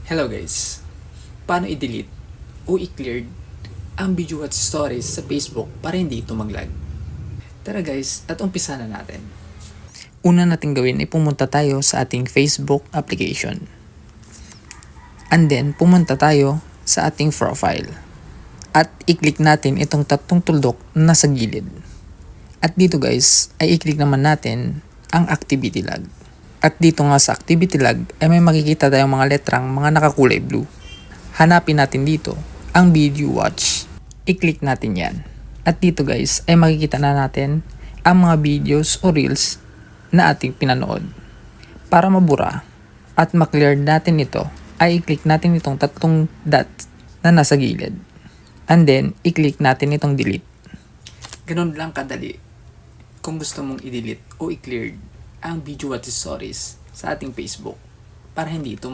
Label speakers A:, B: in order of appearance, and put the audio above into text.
A: Hello guys! Paano i-delete o i-clear ang video watch stories sa Facebook para hindi ito mag-lag? Tara guys, at umpisa na natin. Una natin gawin ay pumunta tayo sa ating Facebook application. And then, pumunta tayo sa ating profile. At i-click natin itong tatlong tuldok na nasa gilid. At dito guys, ay i-click naman natin ang activity log. At dito nga sa activity log ay may makikita tayong mga letrang mga nakakulay blue. Hanapin natin dito ang video watch. I-click natin yan. At dito guys ay makikita na natin ang mga videos o reels na ating pinanood. Para mabura at maklear natin ito ay i-click natin itong tatlong dots na nasa gilid. And then i-click natin itong delete. Ganun lang kadali kung gusto mong i-delete o i-clear ang video watch stories sa ating Facebook para hindi ito